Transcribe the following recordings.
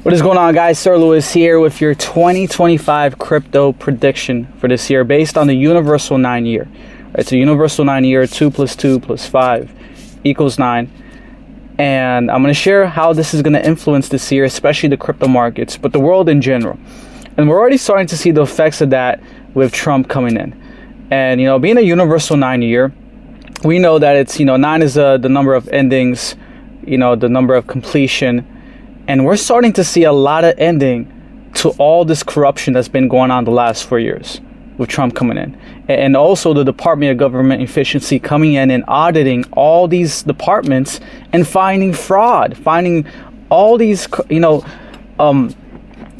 What is going on, guys? Sir Lewis here with your 2025 crypto prediction for this year based on the universal 9-year. It's a universal 9-year, 2 + 2 + 5 = 9. And I'm going to share how this is going to influence this year, especially the crypto markets, but the world in general. And we're already starting to see the effects of that with Trump coming in. And, being a universal 9-year, we know that it's, 9 is the number of endings, the number of completion. And we're starting to see a lot of ending to all this corruption that's been going on the last 4 years with Trump coming in. And also the Department of Government Efficiency coming in and auditing all these departments and finding fraud, finding all these,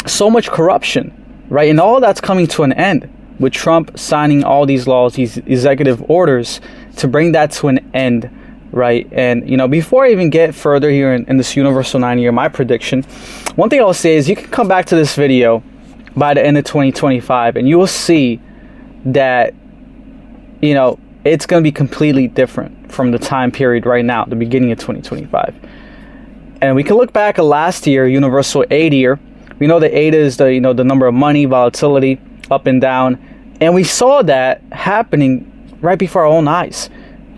so much corruption, right? And all that's coming to an end with Trump signing all these laws, these executive orders to bring that to an end. Right. And, before I even get further here in this universal 9-year, my prediction, one thing I'll say is you can come back to this video by the end of 2025 and you will see that, it's going to be completely different from the time period right now, the beginning of 2025. And we can look back at last year, universal 8-year. We know the 8 is the number of money, volatility, up and down. And we saw that happening right before our own eyes.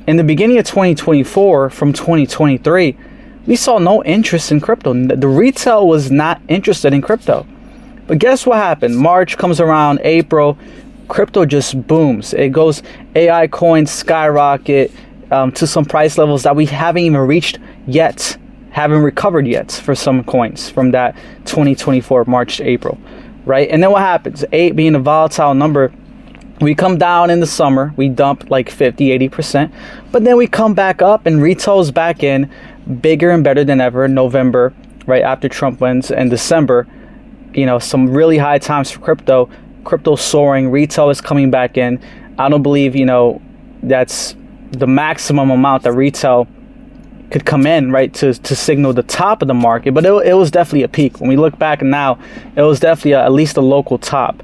In the beginning of 2024, from 2023, we saw no interest in crypto. The retail was not interested in crypto. But guess what happened? March comes around, April, crypto just booms. It goes, AI coins skyrocket to some price levels that we haven't even reached yet, haven't recovered yet for some coins from that 2024 March to April, right? And then what happens? 8 being a volatile number, we come down in the summer, we dump like 50-80%, but then we come back up and retail's back in bigger and better than ever. November, right after Trump wins, and December, some really high times for crypto soaring, retail is coming back in. I don't believe, that's the maximum amount that retail could come in, right, to signal the top of the market, but it was definitely a peak. When we look back now, it was definitely at least a local top.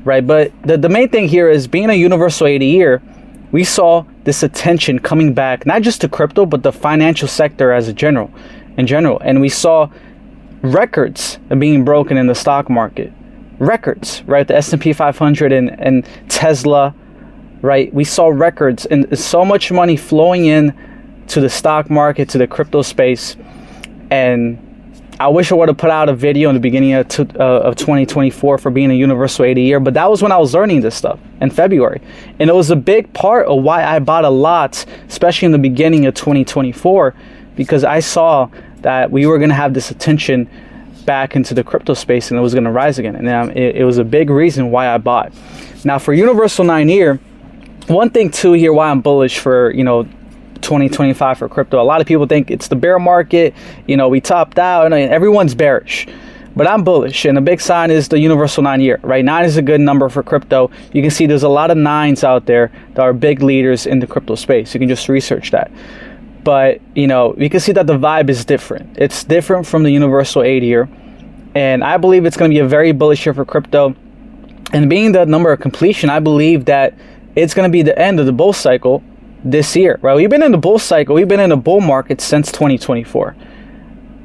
Right, but the main thing here is being a universal 80-year, we saw this attention coming back, not just to crypto, but the financial sector in general. And we saw records being broken in the stock market. Records, right? The S&P 500 and Tesla, right? We saw records and so much money flowing in to the stock market, to the crypto space. And I wish I would have put out a video in the beginning of 2024 for being a universal 80-year, but that was when I was learning this stuff in February. And it was a big part of why I bought a lot, especially in the beginning of 2024, because I saw that we were going to have this attention back into the crypto space and it was going to rise again. And it was a big reason why I bought. Now for universal 9-year, one thing too here why I'm bullish for, 2025 for crypto. A lot of people think it's the bear market, we topped out and everyone's bearish, but I'm bullish. And a big sign is the universal 9-year, right? 9 is a good number for crypto. You can see there's a lot of 9s out there that are big leaders in the crypto space. You can just research that. But, you can see that the vibe is different. It's different from the universal 8-year. And I believe it's going to be a very bullish year for crypto. And being the number of completion, I believe that it's going to be the end of the bull cycle this year, right? We've been in the bull cycle. We've been in the bull market since 2024,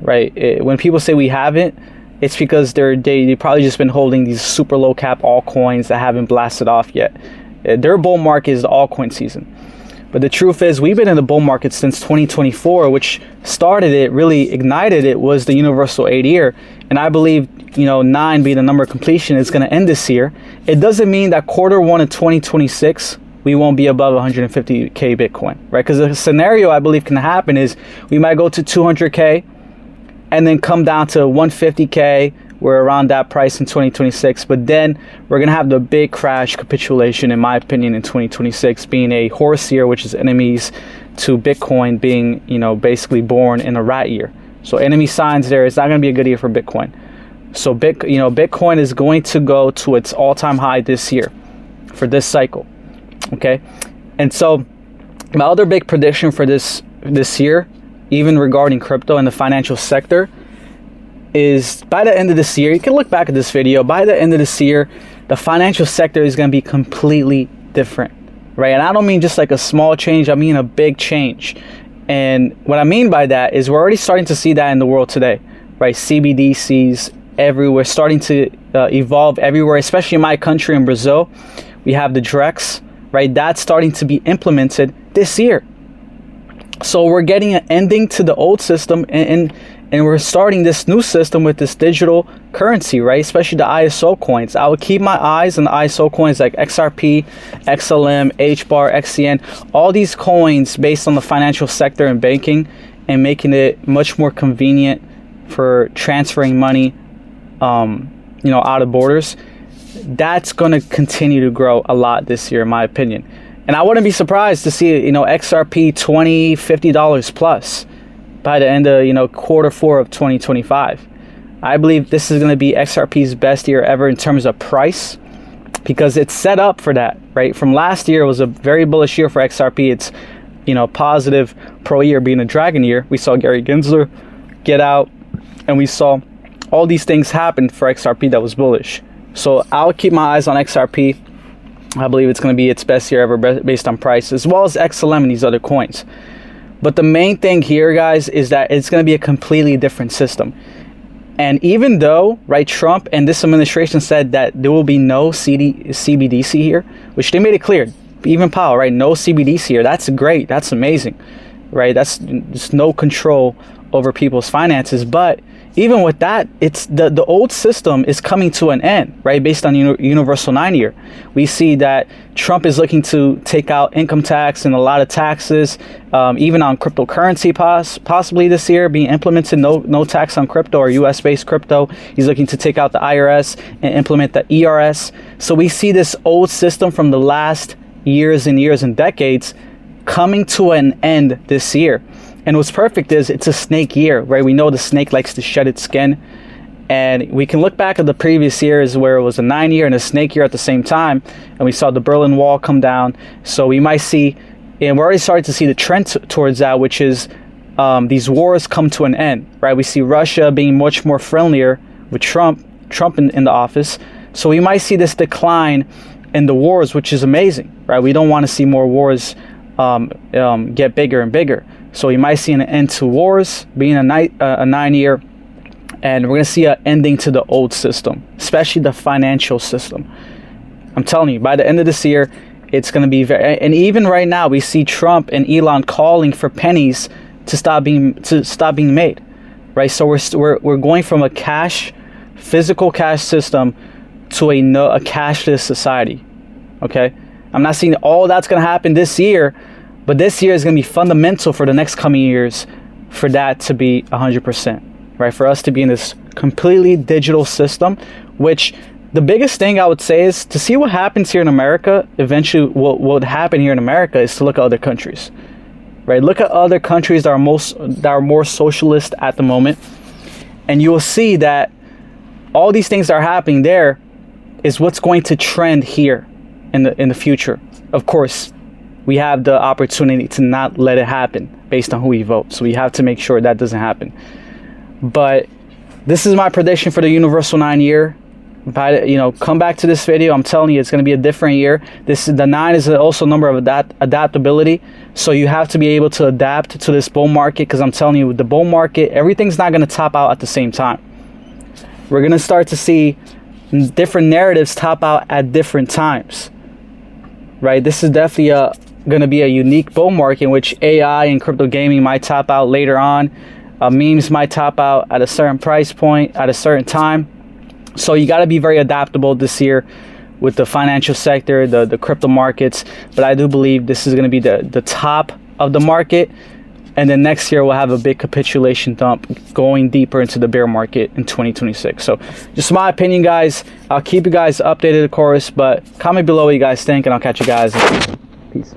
right? When people say we haven't, it's because they probably just been holding these super low cap altcoins that haven't blasted off yet. Their bull market is the altcoin season. But the truth is we've been in the bull market since 2024, which started it, really ignited it, was the universal 8-year. And I believe, 9 being the number of completion is going to end this year. It doesn't mean that Q1 of 2026, we won't be above 150K Bitcoin, right? Because the scenario I believe can happen is we might go to 200K and then come down to 150K. We're around that price in 2026, but then we're going to have the big crash capitulation, in my opinion, in 2026 being a horse year, which is enemies to Bitcoin being, basically born in a rat year. So enemy signs there. It's not going to be a good year for Bitcoin. So Bitcoin is going to go to its all-time high this year for this cycle. Okay, and so my other big prediction for this year, even regarding crypto and the financial sector, is by the end of this year, you can look back at this video, by the end of this year, the financial sector is going to be completely different, right? And I don't mean just like a small change, I mean a big change. And what I mean by that is we're already starting to see that in the world today. right? CBDCs everywhere, starting to evolve everywhere, especially in my country, in Brazil. We have the Drex, right? That's starting to be implemented this year. So we're getting an ending to the old system, and we're starting this new system with this digital currency, right? Especially the ISO coins. I would keep my eyes on the ISO coins like XRP, XLM, HBAR, XCN, all these coins based on the financial sector and banking, and making it much more convenient for transferring money, out of borders. That's going to continue to grow a lot this year, in my opinion. And I wouldn't be surprised to see, XRP $20, $50 plus by the end of, Q4 of 2025. I believe this is going to be XRP's best year ever in terms of price, because it's set up for that, right? From last year, it was a very bullish year for XRP. It's, positive pro year being a dragon year. We saw Gary Gensler get out, and we saw all these things happen for XRP that was bullish. So I'll keep my eyes on XRP. I believe it's going to be its best year ever based on price, as well as XLM and these other coins. But the main thing here, guys, is that it's going to be a completely different system. And even though, right, Trump and this administration said that there will be no CBDC here, which they made it clear, even Powell, right, no CBDC here. That's great. That's amazing, right? That's just no control over people's finances. But even with that, it's the old system is coming to an end, right? Based on Universal 9 year. We see that Trump is looking to take out income tax and a lot of taxes, even on cryptocurrency possibly this year being implemented, no tax on crypto or US based crypto. He's looking to take out the IRS and implement the ERS. So we see this old system from the last years and years and decades coming to an end this year. And what's perfect is it's a snake year, right? We know the snake likes to shed its skin. And we can look back at the previous years where it was a 9 year and a snake year at the same time. And we saw the Berlin Wall come down. So we might see, and we're already starting to see the trend towards that, which is these wars come to an end, right? We see Russia being much more friendlier with Trump in the office. So we might see this decline in the wars, which is amazing, right? We don't want to see more wars get bigger and bigger. So you might see an end to wars being a 9 year, and we're going to see an ending to the old system, especially the financial system. I'm telling you, by the end of this year, it's going to be very, and even right now, we see Trump and Elon calling for pennies to stop being made, right? So we're going from a physical cash system to a cashless society. Okay, I'm not saying all that's going to happen this year, but this year is going to be fundamental for the next coming years for that to be 100%, right? For us to be in this completely digital system, which the biggest thing I would say is to see what happens here in America. Eventually, what would happen here in America is to look at other countries, right? Look at other countries that are more socialist at the moment, and you will see that all these things that are happening there is what's going to trend here in the future. Of course, we have the opportunity to not let it happen based on who we vote. So we have to make sure that doesn't happen. But this is my prediction for the Universal 9 year. Come back to this video. I'm telling you, it's going to be a different year. The 9 is also a number of adaptability. So you have to be able to adapt to this bull market, because I'm telling you, with the bull market, everything's not going to top out at the same time. We're going to start to see different narratives top out at different times, right? This is definitely going to be a unique bull market in which AI and crypto gaming might top out later on. Memes might top out at a certain price point at a certain time. So you got to be very adaptable this year with the financial sector, the crypto markets. But I do believe this is going to be the top of the market. And then next year, we'll have a big capitulation dump going deeper into the bear market in 2026. So just my opinion, guys. I'll keep you guys updated, of course. But comment below what you guys think, and I'll catch you guys. Peace.